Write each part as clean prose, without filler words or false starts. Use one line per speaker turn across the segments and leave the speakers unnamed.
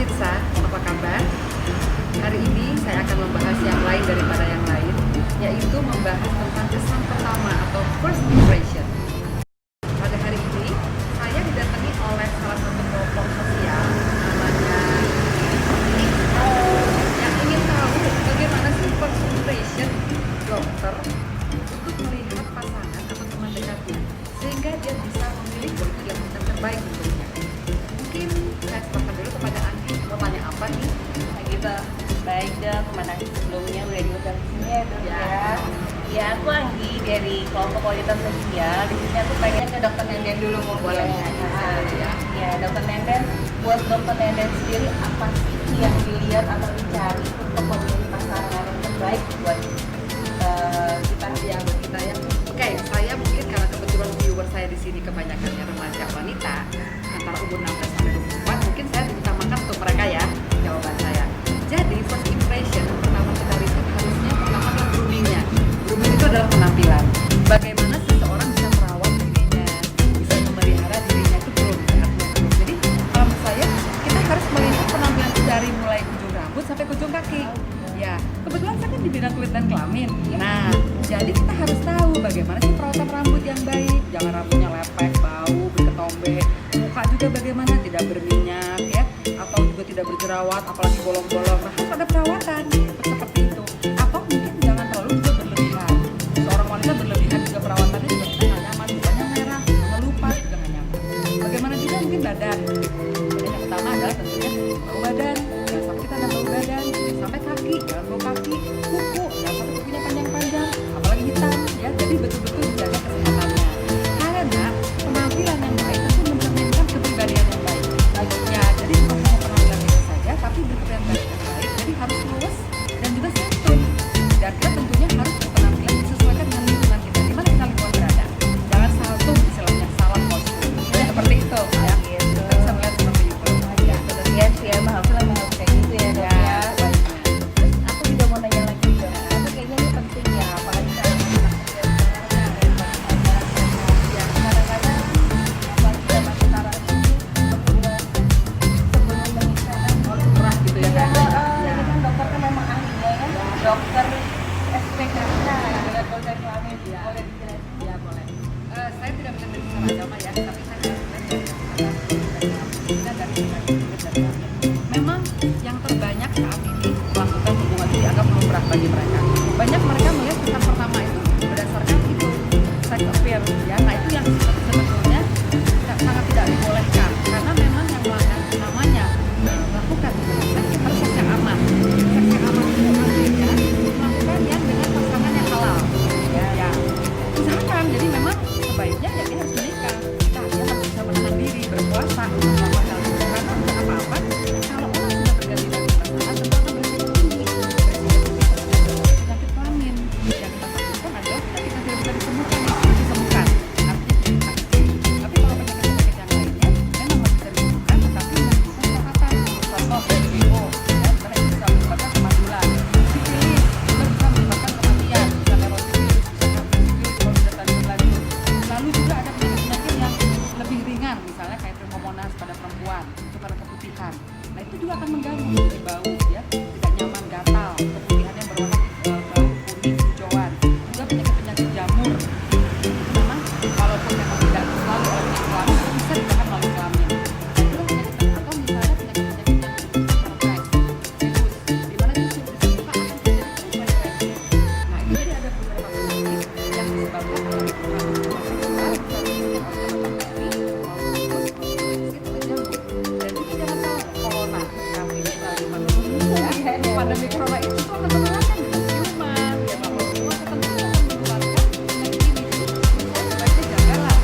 pemirsa, apa kabar? Hari ini saya akan membahas yang lain daripada yang lain, yaitu membahas tentang kesan pertama atau first impression. Pada hari ini, saya didatangi oleh salah satu kelompok sosial namanya yang ingin tahu bagaimana sih first impression dokter untuk melihat pasangan atau teman dekatnya, sehingga dia bisa memilih bahwa itu adalah yang terbaik untuknya. Mungkin saya serahkan dulu kepada Anggi, mau tanya apa nih?
Kita baik dong, kemana sebelumnya udah diundang di sini ya dok ya. Ya aku Anggi dari kelompok kualitas sosial. Di sini aku pengen ke dokter Nenden dulu mau
Boleh.
Ya dokter Nenden, buat dokter Nenden sendiri apa sih yang dilihat atau dicari untuk memilih pasangan yang terbaik buat kita
Ya, buat kita ya. Oke, saya mungkin karena kebetulan viewer saya di sini kebanyakannya remaja wanita antara umur 16 sampai 24, mungkin saya diutamakan untuk mereka ya jawaban saya. Jadi first impression yang pertama kita lihat harusnya pertama adalah groomingnya. Grooming itu adalah penampilan. Bagaimana seseorang bisa merawat dirinya, bisa memelihara dirinya itu belum. Jadi kalau menurut saya kita harus melihat penampilan itu dari mulai ujung rambut sampai ke ujung kaki. Ya, kebetulan saya kan di bidang kulit dan kelamin. Nah, jadi kita harus tahu bagaimana sih perawatan rambut yang baik. Jangan rambutnya lepek, bau, berketombe. Muka juga bagaimana tidak berminyak ya, atau juga tidak berjerawat, apalagi bolong-bolong. Nah, harus ada perawatan seperti itu. Atau mungkin jangan terlalu juga berlebihan. Seorang wanita berlebihan juga perawatannya juga kita nggak nyaman. Mukanya merah, melupas juga nggak nyaman. Bagaimana juga mungkin badan. Jadi yang pertama adalah tentunya bau badan. Jangan sampai kita ada bau badan. Sampai kaki, jangan bau kaki, kuku, jangan sampai kukunya panjang-panjang, apalagi hitam ya. Jadi betul-betul dijaga kesehatannya. Karena penampilan yang baik tentu mencerminkan kepribadian yang baik. Ya, jadi bukan hanya penampilan itu saja, tapi berkepribadian yang baik. Jadi harus lurus dan juga santun. Dan kita tentunya harus berpenampilan disesuaikan dengan lingkungan kita. Di mana kita lingkungan berada. Jangan salto istilahnya salah kostum. Seperti itu ya. Kita bisa melihat seperti itu.
ya dokter ya sih ya maksudnya memang kayak gitu ya dok ya. Terus aku juga mau nanya lagi dok, tapi kayaknya ini penting ya, apalagi kalau anak kecil sekarang ya kadang-kadang pas kita pacaran itu sebelum menikah
Oleh murah gitu ya kan.
ini kan dokter kan memang ahlinya ya, dokter SPK dengan dokter kelamin boleh dijelasin?
Ya boleh. Saya tidak bisa berbicara agama ya, tapi saya dari memang yang terbanyak saat ini melakukan hubungan itu dianggap lumrah bagi mereka. Banyak mereka melihat kesan pertama itu berdasarkan itu sex appeal ya. Nah itu yang sebetulnya sangat tidak dibolehkan karena memang yang namanya melakukan seks harus seks yang aman. Seks yang aman itu artinya melakukan yang dengan pasangan yang halal. Ya. Usahakan, jadi memang sebaiknya ya dia harus menikah. Nah, dia harus bisa menahan diri, berpuasa, melakukan hal itu. Karena untuk apa-apa, kalau orang sudah berganti dari pasangan, tentu akan beresiko tinggi. Penyakit kelamin yang kita takutkan adalah penyakit yang tidak bisa disembuhkan. Artinya penyakit kecil. Tapi kalau penyakit-penyakit yang lainnya, memang masih bisa disembuhkan, tetapi membutuhkan perawatan. Contoh, BPO, ya, karena itu bisa menyebabkan kemandulan. Sifilis, juga bisa menyebabkan kematian. Bisa neurosis, bisa kardiologis, kalau sudah tadi berlanjut. Lalu juga ada penyakit-penyakit yang lebih ringan, misalnya kayak pneumonia pada perempuan, itu karena keputihan. Nah itu juga akan mengganggu jadi bau, ya, tidak nyaman, gatal, keputihannya berwarna bau kuning, hijauan. Juga penyakit-penyakit jamur. Memang walaupun memang tidak selalu oleh penyakit kelamin, itu bisa ditekan melalui kelamin. Itu penyakit atau misalnya penyakit-penyakit yang surprise, virus, di mana itu disebutkan akan terjadi terinfeksi. Nah itu jadi ada beberapa penyakit yang disebabkan oleh hubungan seksual, misalnya bakteri, dan juga jangan salah corona, pandemi corona itu tuh akan menularkan dengan ciuman, ya bahwa semua tentunya akan menularkan penyakit ini. Jadi sebaiknya jagalah.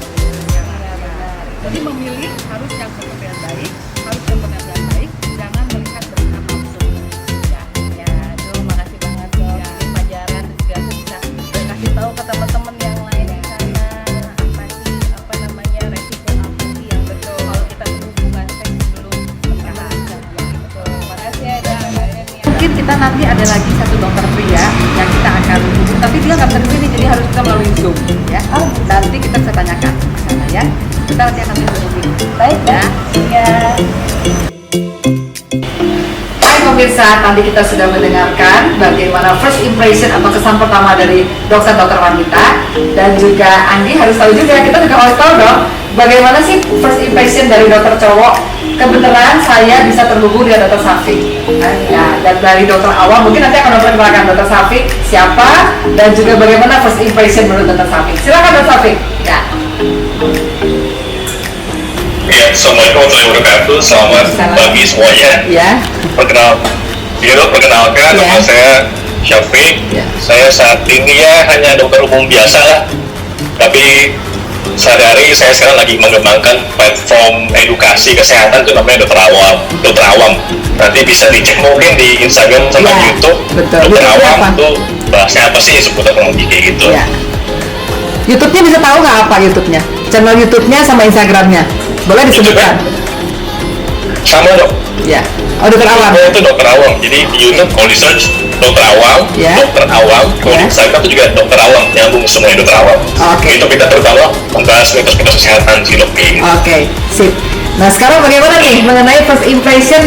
Jadi memilih harus yang berkepribadian baik, harus yang penampilan baik, jangan melihat berlebihan nafsu.
Ya, Dok, makasih banget dok.
Ya.
Ini pelajaran terus juga aku bisa kasih tahu ke teman-teman yang lain di sana apa sih apa namanya resiko apa sih yang betul kalau kita berhubungan seks sebelum pernikahan. Ya, betul. Makasih ya dok.
Mungkin kita nanti ada lagi satu dokter pria yang kita akan hubungi, tapi dia nggak bisa di sini, jadi harus kita melalui Zoom ya. Nanti kita bisa tanyakan ke sana ya. Kita nanti akan hubungi.
Baik
Ya.
ya.
pemirsa, tadi kita sudah mendengarkan bagaimana first impression atau kesan pertama dari dokter-dokter wanita, dan juga Andi harus tahu juga, kita juga harus tahu dong bagaimana sih first impression dari dokter cowok. Kebetulan saya bisa terhubung dengan dokter Safik. Ya, dan dari dokter awam mungkin nanti akan memperkenalkan dokter Safik siapa dan juga bagaimana first impression menurut dokter Safik. Silakan dokter Safik. Ya.
Ya, Assalamualaikum warahmatullahi wabarakatuh. Selamat pagi semuanya.
Ya.
Perkenalkan,
Ya.
nama saya Syafiq.
Ya.
Saya saat ini ya hanya dokter umum biasa lah. Tapi sehari-hari saya sekarang lagi mengembangkan platform edukasi kesehatan itu namanya dokter awam. Dokter awam. Nanti bisa dicek mungkin di Instagram sama
Ya,
YouTube.
betul.
Dokter
YouTube
awam
apa?
itu bahasnya apa sih seputar kurang lebih kayak gitu.
Ya. YouTube-nya bisa tahu nggak apa YouTube-nya? Channel YouTube-nya sama Instagram-nya. Boleh disebutkan?
Sama dok.
Ya. Oh, dokter awam.
Itu dokter awam. Jadi di YouTube kalau di search dokter awam,
Ya.
dokter awam. Kalau
Ya.
di Instagram itu juga dokter awam, nyambung semuanya dokter awam.
Oke.
Itu kita terutama membahas mitos-mitos kesehatan sih dok.
Oke, sip. Nah, sekarang bagaimana nih mengenai first impression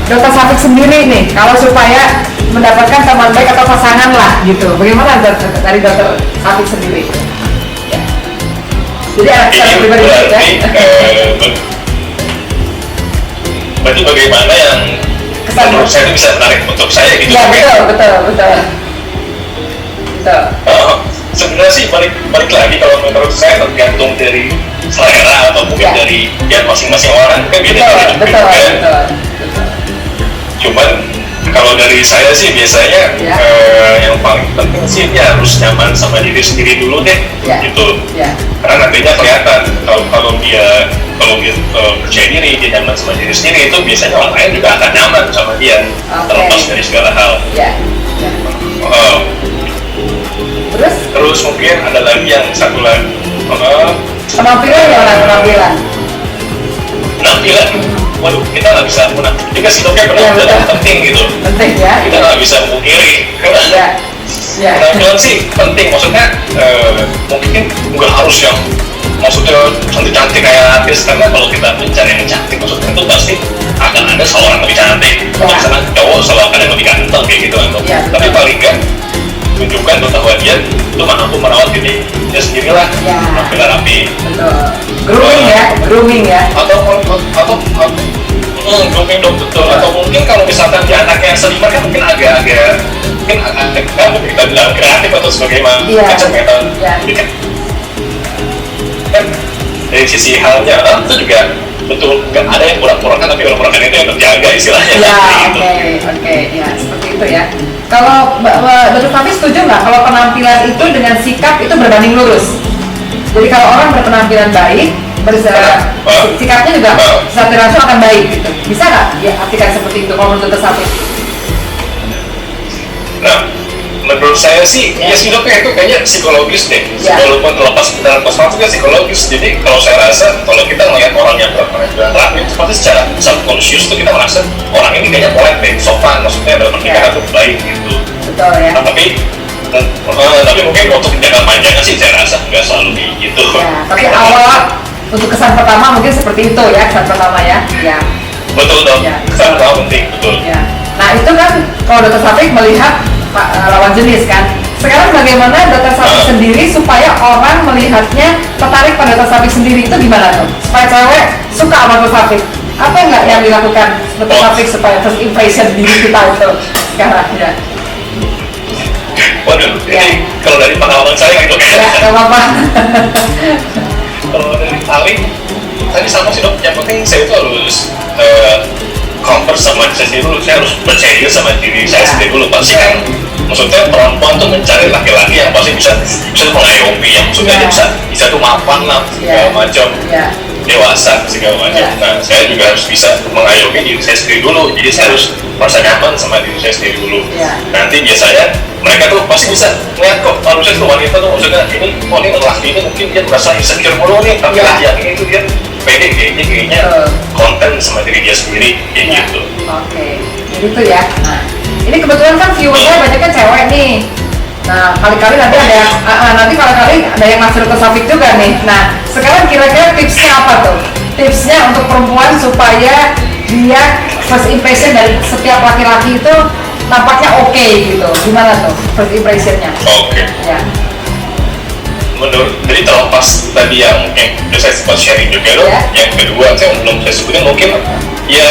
dokter Safik sendiri nih, kalau supaya mendapatkan teman baik atau pasangan lah gitu. Bagaimana dari dokter Safik sendiri? Ya. Jadi anak
Ini
saya pribadi
berarti,
ya.
berarti bagaimana yang
Kesan.
menurut saya itu bisa menarik untuk saya gitu.
Iya, betul. Betul.
Sebenarnya sih balik lagi kalau menurut saya tergantung dari selera atau mungkin
Ya.
dari ya masing-masing orang kan beda
Betul.
kan. Cuman kalau dari saya sih biasanya
Ya.
yang paling penting sih dia harus nyaman sama diri sendiri dulu deh
Ya.
gitu.
Ya.
Karena nantinya kelihatan kalau dia percaya diri, dia nyaman sama diri sendiri, itu biasanya orang lain juga akan nyaman sama dia.
Oke.
Terlepas dari segala hal.
Ya.
Eh,
Terus
Terus mungkin ada lagi yang satu lagi
penampilan gimana penampilan?
penampilan. Waduh, kita nggak bisa munafik juga sih dok ya, penampilan
betul.
penting gitu.
Penting ya.
Kita nggak bisa memungkiri.
Ya. Ya.
Penampilan sih penting, maksudnya mungkin nggak harus yang maksudnya cantik-cantik kayak artis, karena kalau kita mencari yang cantik maksudnya itu pasti akan ada seorang lebih cantik.
Ya.
Misalnya cowok selalu akan ada yang lebih ganteng kayak gitu kan dok.
Ya,
Tapi
betul.
paling nggak tunjukkan bahwa dia itu mampu merawat dirinya sendiri lah,
Ya.
penampilan rapi.
Betul. Grooming ya.
Atau grooming dok, betul. Atau mungkin kalau misalkan dia anaknya yang seniman kan mungkin agak mungkin agak kita bilang kreatif atau sebagainya
Iya.
macam ya.
Iya.
Jadi kan dari sisi halnya itu juga betul, nggak ada yang pura-purakan, tapi pura-purakan itu yang terjaga istilahnya.
Ya,
Seperti itu.
oke, ya seperti itu ya. Kalau Dokter Fafi setuju nggak kalau penampilan itu dengan sikap itu berbanding lurus? Jadi kalau orang berpenampilan baik, sikapnya juga secara langsung akan baik gitu. Bisa nggak ya artikan seperti itu kalau menurut Dokter Fafi?
Nah, menurut saya sih, ya sih dok, itu kayaknya psikologis deh.
Ya.
Walaupun terlepas dari kosmetik kan psikologis. Jadi kalau saya rasa, kalau kita melihat orang yang berpenampilan rapi, pasti secara subconscious tuh kita merasa orang ini kayaknya polite deh, sopan, maksudnya dalam pernikahan tuh baik gitu.
Betul ya.
Nah, tapi mungkin untuk jangka panjangnya sih saya rasa nggak selalu kayak gitu.
Ya, tapi awal untuk kesan pertama mungkin seperti itu ya, kesan pertama ya. Ya.
Betul dok,
Ya.
kesan pertama penting, betul.
Ya. Nah itu kan kalau Dokter Safik melihat lawan jenis kan. Sekarang bagaimana Dokter Safik sendiri supaya orang melihatnya tertarik pada Dokter Safik sendiri itu gimana tuh? Supaya cewek suka sama Dokter Safik. Apa nggak yang dilakukan Dokter Safik supaya first impression diri kita itu sekarang ya?
Waduh,
Ya.
ini kalau dari pengalaman saya gitu
Ya
kayak
nggak apa-apa.
kalau dari paling tadi sama sih dok, yang penting saya itu harus comfort sama diri saya sendiri dulu. Saya harus percaya diri sama diri saya sendiri dulu. Pasti kan maksudnya perempuan tuh mencari laki-laki yang pasti bisa mengayomi, yang maksudnya dia bisa tuh mapan lah segala macam,
Ya.
dewasa segala macam.
Ya.
Nah, saya juga harus bisa mengayomi diri saya sendiri dulu. Jadi saya harus merasa nyaman sama diri saya sendiri dulu.
Ya.
Nanti biasanya mereka tuh pasti bisa melihat kok manusia tuh, wanita tuh maksudnya ini laki ini mungkin dia merasa insecure mulu nih, tapi
Ya.
yang ini tuh dia pede kayaknya konten sama diri dia sendiri kayak
Ya.
gitu.
Oke, gitu ya. Nah, ini kebetulan kan viewernya banyak kan cewek nih. Nah, kali-kali nanti ada yang, nanti kali-kali ada yang masuk ke Safik juga nih. Nah, sekarang kira-kira tipsnya apa tuh? Tipsnya untuk perempuan supaya dia
first impression dari setiap laki-laki itu nampaknya oke gitu. Gimana tuh first impressionnya?
Oke.
Ya.
Menurut, jadi terlepas tadi yang udah saya sempat sharing juga loh,
Ya.
yang kedua saya belum saya sebutin mungkin ya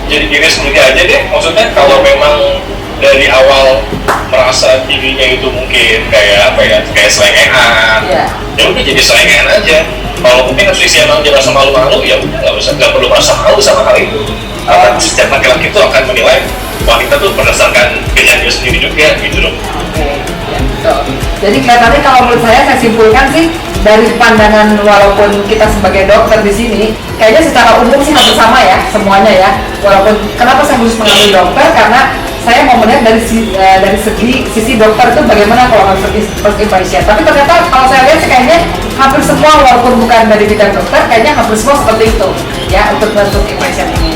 jadi diri sendiri aja deh. Maksudnya kalau memang dari awal merasa dirinya itu mungkin kayak apa ya, kayak selengean,
Ya.
ya udah jadi selengean aja. Kalau mungkin posisi emang dia merasa malu-malu, ya udah nggak perlu merasa malu sama hal itu. Karena setiap laki-laki itu akan menilai wanita tuh berdasarkan pilihan dia sendiri juga gitu loh.
Oke, ya, betul. Jadi kelihatannya kalau menurut saya simpulkan sih dari pandangan walaupun kita sebagai dokter di sini, kayaknya secara umum sih hampir sama ya semuanya ya. Walaupun kenapa saya khusus mengambil dokter karena saya mau melihat dari sisi dokter itu bagaimana kalau first impression. Tapi ternyata kalau saya lihat sih kayaknya hampir semua walaupun bukan dari bidang dokter, kayaknya hampir semua seperti itu ya untuk first impression ini.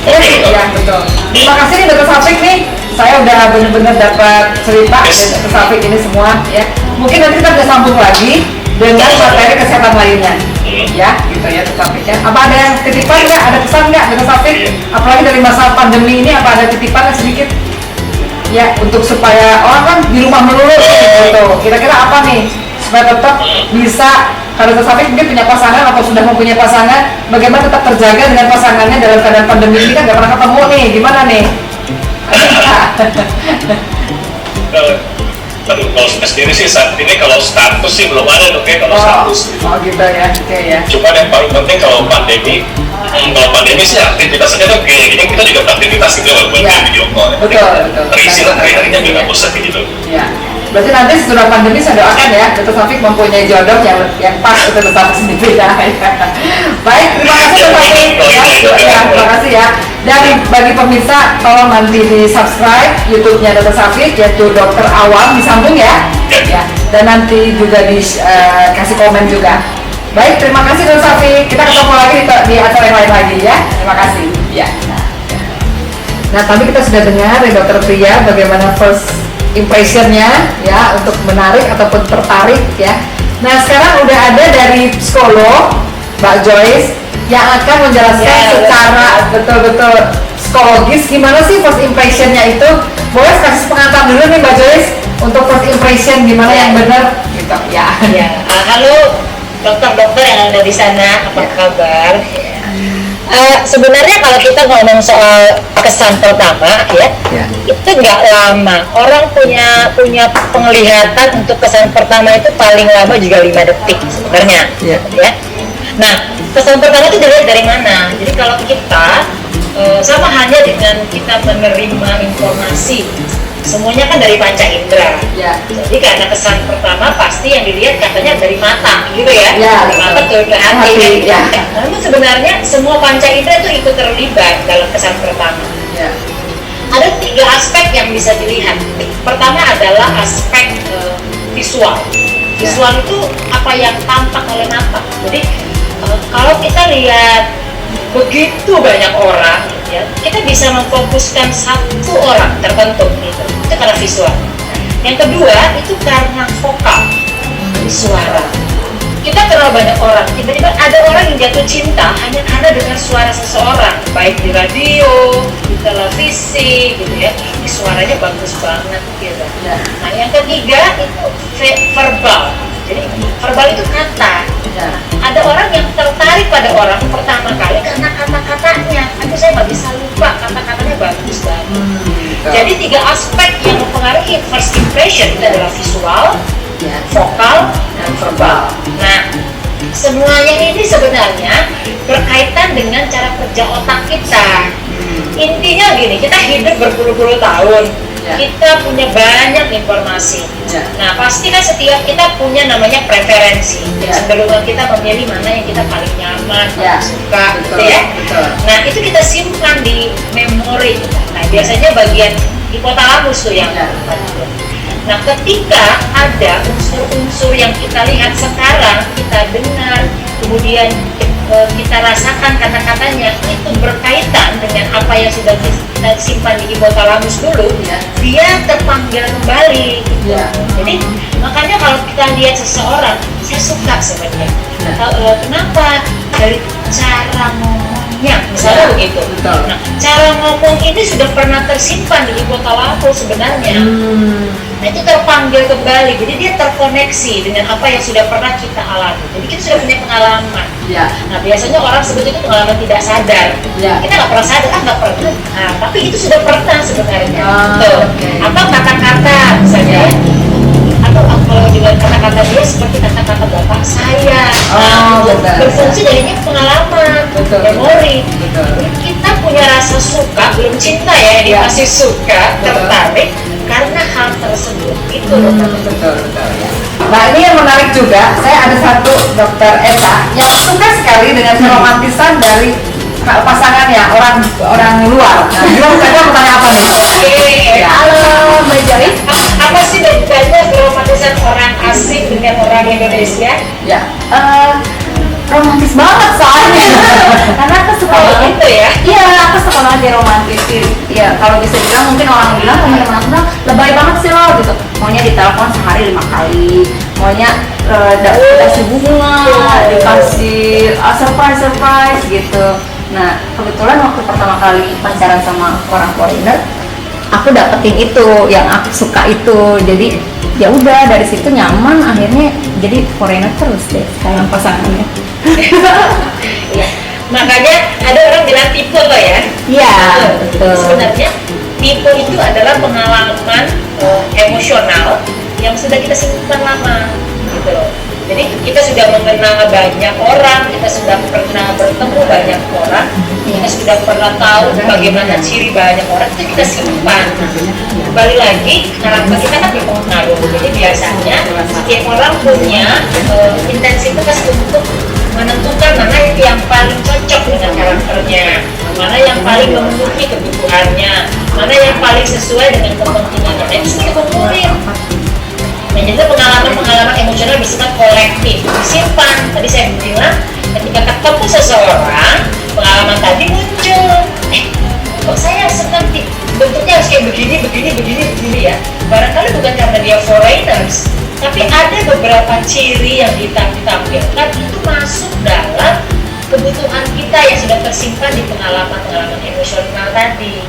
Ya, betul. Terima kasih nih Dr. Safik nih. Saya udah benar-benar dapat cerita dari Dr. Safik ini semua ya. Mungkin nanti kita bisa sambung lagi dengan materi kesehatan lainnya. Ya, gitu ya Dr. Safik ya. Apa ada yang titipan nggak? Ada pesan nggak Dr. Safik? Apalagi dari masa pandemi ini, apa ada titipan sedikit? Ya, untuk supaya orang kan di rumah melulu gitu. Kira-kira apa nih? Supaya tetap bisa, kalau Dr. Safik mungkin punya pasangan atau sudah mempunyai pasangan, bagaimana tetap terjaga dengan pasangannya dalam keadaan pandemi ini kan nggak pernah ketemu nih, gimana nih?
Aduh, kalau saya sendiri sih saat ini kalau status sih belum ada dok ya kalau status.
Oh gitu ya, oke ya.
Cuma yang paling penting kalau pandemi sih aktivitasnya tuh kayak gini, kita juga beraktivitas gitu walaupun
Ya.
video call.
Betul.
Terisi lah hari-harinya biar nggak bosan gitu.
Ya. Berarti nanti setelah pandemi saya doakan ya, Dr. Safik mempunyai jodoh yang pas untuk Dr. Safik sendiri ya. Baik, terima kasih Dr. Safik. Ya, terima kasih ya. Dan bagi pemirsa, tolong nanti di subscribe YouTube-nya Dr. Safik, yaitu Dokter Awam, disambung ya. Ya. Dan nanti juga dikasih komen juga. Baik, terima kasih Dr. Safik. Kita ketemu lagi di acara yang lain lagi ya. Terima kasih. Ya. Nah, tadi kita sudah dengar dari Dr. Pria bagaimana first impressionnya ya untuk menarik ataupun tertarik ya. Nah sekarang udah ada dari psikolog Mbak Joyce yang akan menjelaskan secara betul-betul psikologis gimana sih first impressionnya itu. Boleh kasih pengantar dulu nih Mbak Joyce untuk first impression gimana yang benar gitu ya.
Ya, halo dokter-dokter yang ada di sana, apa kabar? Sebenarnya kalau kita ngomong soal kesan pertama ya, itu nggak lama. Orang punya penglihatan untuk kesan pertama itu paling lama juga 5 detik sebenarnya. Ya. Nah, kesan pertama itu dilihat dari mana? Jadi kalau kita sama halnya dengan kita menerima informasi, semuanya kan dari panca indera.
Ya.
Jadi karena kesan pertama pasti yang dilihat katanya dari mata, gitu ya.
Ya,
dari mata ke hati.
Ya.
Namun sebenarnya semua panca indera itu ikut terlibat dalam kesan pertama.
Ya.
Ada 3 aspek yang bisa dilihat. Pertama adalah aspek visual. Visual itu apa yang tampak oleh mata. Jadi kalau kita lihat begitu banyak orang, ya, kita bisa memfokuskan satu orang tertentu gitu. Itu karena visual. Yang kedua itu karena vokal, suara. Kita kenal banyak orang, tiba-tiba ada orang yang jatuh cinta hanya karena dengar suara seseorang, baik di radio, di televisi, gitu ya. Ini suaranya bagus banget gitu. Nah, yang ketiga itu verbal. Jadi verbal itu kata. Ada orang yang tertarik pada orang pertama kali karena kata-katanya. Tapi saya nggak bisa lupa kata-katanya bagus banget. Jadi 3 aspek yang mempengaruhi first impression itu adalah visual, vokal, dan verbal. Nah, semuanya ini sebenarnya berkaitan dengan cara kerja otak kita. Intinya gini, kita hidup berpuluh-puluh tahun, kita punya banyak informasi. Nah, pasti kan setiap kita punya namanya preferensi. Sebelum kita memilih mana yang kita paling nyaman, paling suka, gitu ya. Nah, itu kita simpan di memori kita. Nah, biasanya bagian hipotalamus tuh yang Nah, ketika ada unsur-unsur yang kita lihat sekarang, kita dengar, kemudian kita rasakan kata-katanya, itu berkaitan dengan apa yang sudah kita simpan di hipotalamus dulu, dia terpanggil kembali. Jadi, makanya kalau kita lihat seseorang, saya suka sebenarnya. Kenapa? Dari cara ngomongnya, anaknya, misalnya begitu.
Betul.
Nah, cara ngomong ini sudah pernah tersimpan di hipotalamus sebenarnya. Nah, itu terpanggil kembali, jadi dia terkoneksi dengan apa yang sudah pernah kita alami. Jadi kita sudah punya pengalaman.
Ya.
Nah, biasanya orang sebut itu pengalaman tidak sadar.
Ya.
Kita nggak pernah sadar, nggak pernah. Nah, tapi itu sudah pernah sebenarnya. Tuh.
Oke.
Atau kata-kata misalnya. Atau kalau juga kata-kata dia seperti kata-kata bapak saya.
Oh,
itu
betul.
berfungsi jadinya pengalaman,
Betul.
memori.
Betul.
Jadi kita punya rasa suka, belum cinta ya, dia
Ya.
masih suka,
Betul.
tertarik karena hal tersebut. Itu
Betul, betul ya. Nah ini yang menarik juga, saya ada satu dokter Esa yang suka sekali dengan keromantisan dari pasangannya orang luar. Nah, gimana saya mau tanya apa nih?
Oke,
Ya.
halo Mbak Joyce. Apa sih bedanya keromantisan orang asing dengan orang Indonesia?
Ya, romantis banget soalnya. Karena aku suka
Oh,
banget.
gitu ya?
Iya, aku suka banget diromantisin. Iya, kalau bisa bilang mungkin orang bilang teman-teman aku bilang lebay banget sih lo gitu. Maunya ditelepon sehari 5 kali, maunya dikasih bunga, dikasih surprise gitu. Nah, kebetulan waktu pertama kali pacaran sama orang foreigner, aku dapetin itu yang aku suka itu. Jadi ya udah dari situ nyaman, akhirnya jadi foreigner terus deh sekarang pasangannya.
Iya. Makanya ada orang bilang tipe lo ya.
Iya, betul.
Sebenarnya tipe itu adalah pengalaman emosional yang sudah kita simpan lama, gitu loh. Jadi kita sudah mengenal banyak orang, kita sudah pernah bertemu banyak orang, kita sudah pernah tahu bagaimana ciri banyak orang, itu kita simpan. Kembali lagi, karakter kita kan berpengaruh. Jadi biasanya setiap orang punya intensitas untuk menentukan mana yang paling cocok dengan karakternya, mana yang paling memenuhi kebutuhannya, mana yang paling sesuai dengan kepentingannya. Nah, itu sudah dikumpulin. Nah, jadi pengalaman-pengalaman emosional bersifat kolektif, disimpan. Tadi saya bilang, ketika ketemu seseorang, pengalaman tadi muncul. Kok saya seperti bentuknya harus kayak begini ya. Barangkali bukan karena dia foreigners, tapi ada beberapa ciri yang ditampilkan itu masuk dalam kebutuhan kita yang sudah tersimpan di pengalaman-pengalaman emosional tadi.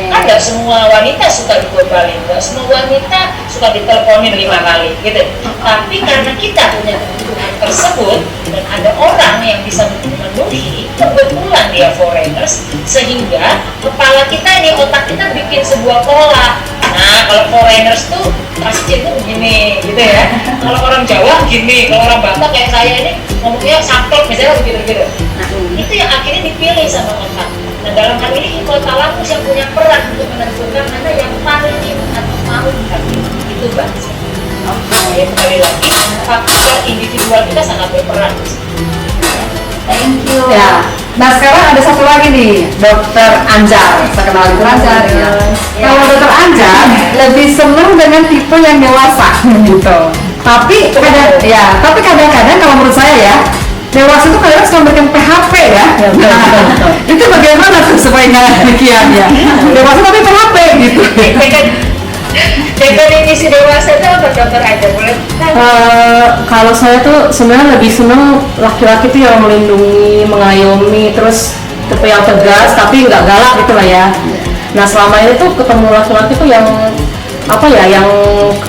Kan nggak semua wanita suka digombalin, nggak semua wanita suka diteleponin 5 kali gitu. Tapi karena kita punya kebutuhan tersebut dan ada orang yang bisa memenuhi, kebetulan dia foreigners, sehingga kepala kita ini, otak kita bikin sebuah pola. Nah, kalau foreigners tuh pasti itu begini gitu ya. Kalau orang Jawa gini, kalau orang Batak kayak saya ini ngomongnya saklek misalnya begitu. Nah, itu yang akhirnya dipilih sama otak. Nah, dalam hal ini hipotalamus yang punya peran untuk menentukan mana yang paling ingin atau mau kita pilih. Itu bahasa. Oke, kembali lagi, faktor individual kita sangat berperan.
Thank you. Ya. Nah sekarang ada satu lagi nih, Dokter Anjar. Saya kenal Dokter Anjar ya. Kalau Dokter Anjar lebih senang dengan tipe yang dewasa gitu. Tapi kadang-kadang kalau menurut saya ya, dewasa itu kadang suka memberikan PHP ya. Nah, itu bagaimana tuh supaya nggak demikian ya? Dewasa tapi PHP gitu.
Definisi dewasa itu apa Dokter Anjar? Boleh?
Kalau saya tuh sebenarnya lebih seneng laki-laki tuh yang melindungi, mengayomi, terus tipe yang tegas tapi nggak galak gitu lah ya. Nah selama ini tuh ketemu laki-laki tuh yang apa ya, yang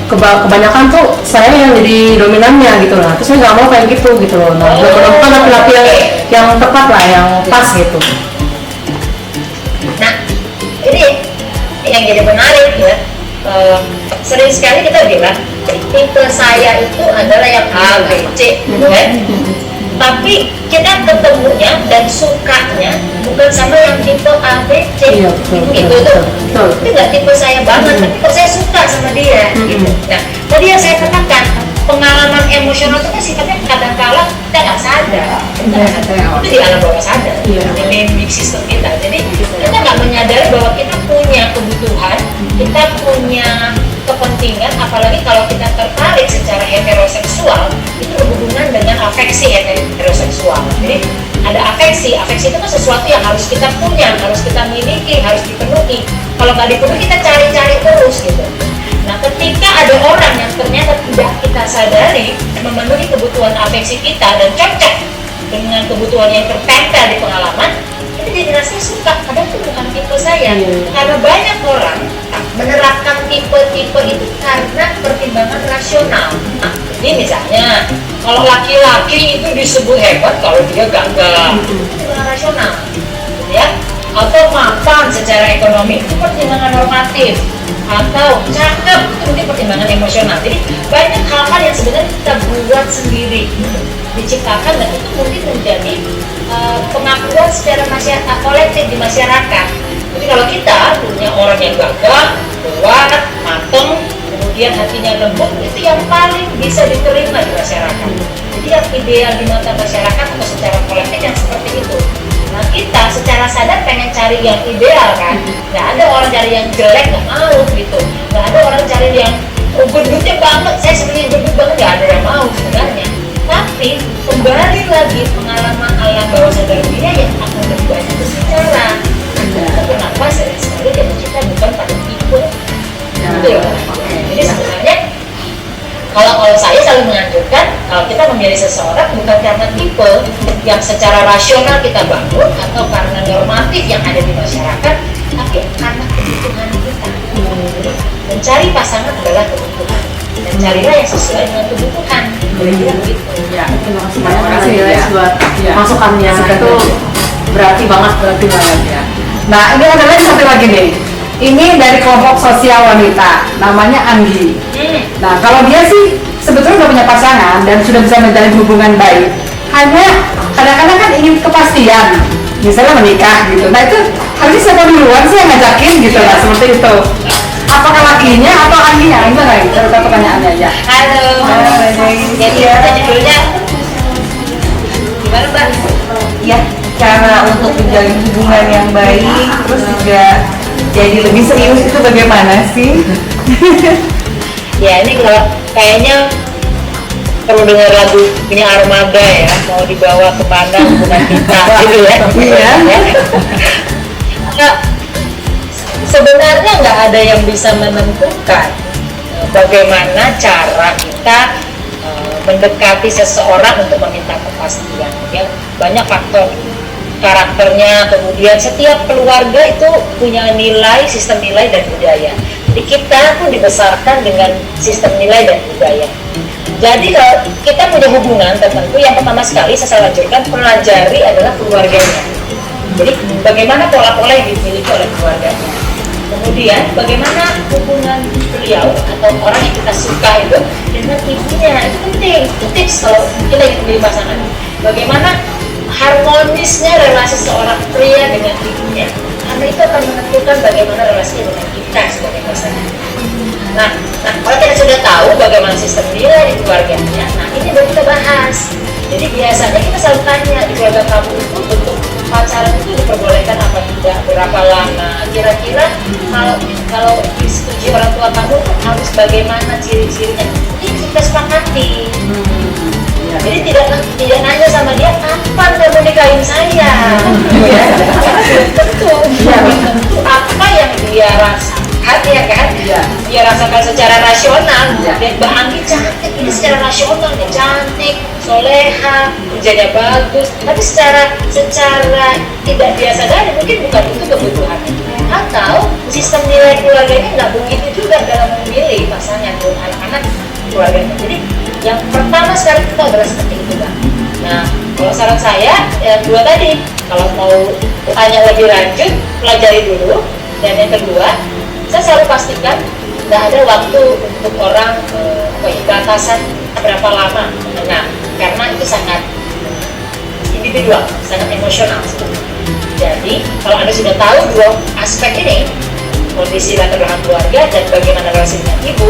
kebanyakan tuh saya yang jadi dominannya gitu lah. Terus saya nggak mau kayak gitu loh. Nah belum menemukan laki-laki yang tepat lah, yang pas gitu.
Nah, ini yang jadi menarik ya. Sering sekali kita bilang tipe saya itu adalah yang A, B, C, kan? Tapi kita ketemunya dan sukanya bukan sama yang tipe A, B, C.
Iya, betul,
Itu
betul.
itu nggak tipe saya banget, tapi kok saya suka sama dia. Gitu. Nah, tadi yang saya katakan pengalaman emosional itu kan sifatnya kadang-kala kita nggak sadar, itu di alam bawah sadar, di limbic system kita. Jadi kita nggak menyadari bahwa kita punya kebutuhan, kita punya kepentingan, apalagi kalau kita tertarik secara heteroseksual, itu berhubungan dengan afeksi heteroseksual. Jadi ada afeksi itu kan sesuatu yang harus kita punya, harus kita miliki, harus dipenuhi. Kalau nggak dipenuhi kita cari-cari terus gitu. Nah, ketika ada orang yang ternyata tidak kita sadari memenuhi kebutuhan afeksi kita dan cocok dengan kebutuhan yang tertempel di pengalaman, itu jadi rasanya suka. Padahal itu bukan tipe saya. Karena banyak orang menerapkan tipe-tipe itu karena pertimbangan rasional. Nah, ini misalnya kalau laki-laki itu disebut hebat kalau dia gagal, itu rasional, gitu ya. Atau mapan secara ekonomi itu pertimbangan normatif, atau cakep itu mungkin pertimbangan emosional. Jadi banyak hal-hal yang sebenarnya kita buat sendiri, diciptakan, dan itu mungkin menjadi pengakuan secara masyarakat kolektif di masyarakat. Jadi kalau kita punya orang yang gagah, kuat, mateng, kemudian hatinya lembut, itu yang paling bisa diterima di masyarakat. Jadi yang ideal di mata masyarakat atau secara kolektif yang seperti itu. Nah kita secara sadar pengen cari yang ideal kan, nggak ada orang cari yang jelek, nggak mau gitu, nggak ada orang cari yang gendutnya banget, saya sebenarnya gendut banget, nggak ada yang mau sebenarnya. Tapi kembali lagi pengalaman alam bawah sadar dia yang akan lebih banyak berbicara. Kenapa sering sekali dia kita bukan pada tipe gitu loh. Jadi sebenarnya kalau saya selalu menganjurkan kalau kita memilih seseorang bukan karena tipe yang secara rasional kita bangun atau karena normatif yang ada di masyarakat, tapi karena kebutuhan kita. Mencari pasangan adalah kebutuhan, dan carilah yang sesuai dengan kebutuhan. Kira-kira begitu.
Ya, terima kasih ya buat masukannya. Itu berarti banget ya. Nah, ini ada lagi satu lagi nih. Ini dari kelompok sosial wanita, namanya Anggi. Nah, kalau dia sih sebetulnya udah punya pasangan dan sudah bisa menjalin hubungan baik. Hanya kadang-kadang kan ingin kepastian, misalnya menikah gitu. Nah itu harusnya siapa duluan sih yang ngajakin gitu lah, seperti itu. Apakah lakinya atau Angginya? Gimana nih? Coba pertanyaannya aja.
Halo. Jadi judulnya gimana Mbak?
Ya, cara untuk menjalin hubungan yang baik, terus juga jadi lebih serius itu bagaimana sih?
Ya ini kalau kayaknya perlu dengar lagu punya Armada ya, mau dibawa ke mana hubungan kita gitu ya.
Iya.
Nah, sebenarnya nggak ada yang bisa menentukan bagaimana cara kita mendekati seseorang untuk meminta kepastian. Ya, banyak faktor karakternya, kemudian setiap keluarga itu punya nilai, sistem nilai dan budaya. Jadi kita pun dibesarkan dengan sistem nilai dan budaya. Jadi kalau kita punya hubungan tertentu, yang pertama sekali saya anjurkan pelajari adalah keluarganya. Jadi bagaimana pola-pola yang dimiliki oleh keluarganya. Kemudian bagaimana hubungan beliau atau orang yang kita suka itu dengan ibunya, itu penting. Itu tips kalau kita ingin memilih pasangan. Bagaimana harmonisnya relasi seorang pria dengan ibunya, karena itu akan menentukan bagaimana relasinya dengan kita sebagai pasangan. Nah, kalau kita sudah tahu bagaimana sistem nilai di keluarganya, nah ini baru kita bahas. Jadi biasanya kita selalu tanya di keluarga kamu itu bentuk pacaran itu diperbolehkan apa tidak, berapa lama, kira-kira kalau disetujui orang tua kamu harus bagaimana ciri-cirinya, ini kita sepakati. Jadi tidak nanya sama dia kapan kamu nikahin saya, ya, tentu apa yang dia rasakan ya kan, dia rasakan secara rasional. Dan Mbak Anggi cantik ini secara rasional, dia cantik, soleha, kerjanya bagus, tapi secara tidak biasa dari mungkin bukan itu kebutuhannya, atau sistem nilai keluarganya nggak begitu juga dalam memilih pasangan buat anak-anak keluarganya. Jadi yang pertama sekali kita adalah seperti itu Mbak. Nah kalau saran saya ya dua tadi, kalau mau tanya lebih lanjut pelajari dulu, dan yang kedua saya selalu pastikan nggak ada waktu untuk orang batasan berapa lama mengenal, karena itu sangat individual, sangat emosional. Jadi kalau Anda sudah tahu dua aspek ini, kondisi latar belakang keluarga dan bagaimana relasi dengan ibu,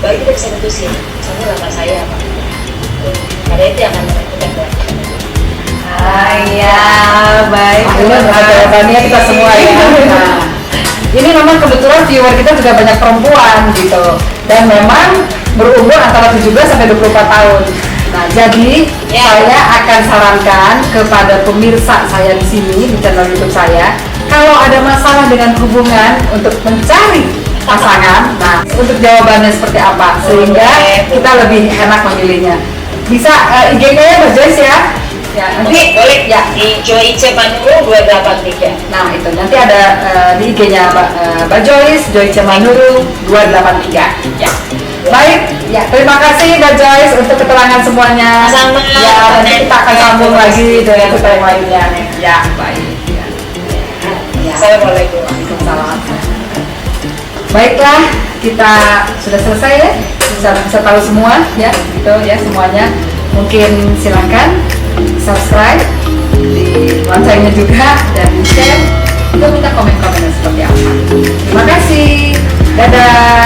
baru kita bisa memutuskan sama lama saya apa. Karena itu yang akan menentukan banyak.
Iya, baik.
Akhirnya jawabannya kita semua ya. Nah, ini memang kebetulan viewer kita juga banyak perempuan gitu, dan memang berumur antara 17 sampai 24 tahun. Nah, jadi saya akan sarankan kepada pemirsa saya di sini di channel YouTube saya, kalau ada masalah dengan hubungan untuk mencari pasangan, nah untuk jawabannya seperti apa sehingga kita lebih enak memilihnya. Bisa IG-nya ya Mbak Joyce ya.
Ya,
Oke,
nanti
boleh
ya.
di Joyce Manurung 283.
Nah itu nanti ada di IG-nya Mbak Joyce Manurung 283. Ya. Baik, ya terima kasih Mbak Joyce untuk keterangan semuanya.
Sama.
Ya, nanti kita akan sambung lagi dengan topik lainnya. Ya, baik. Ya.
Assalamualaikum.
Waalaikumsalam. Baiklah, kita sudah selesai ya. Bisa tahu semua ya, gitu ya semuanya. Mungkin silakan subscribe di loncengnya juga dan share untuk minta komen-komennya seperti apa. Terima kasih. Dadah.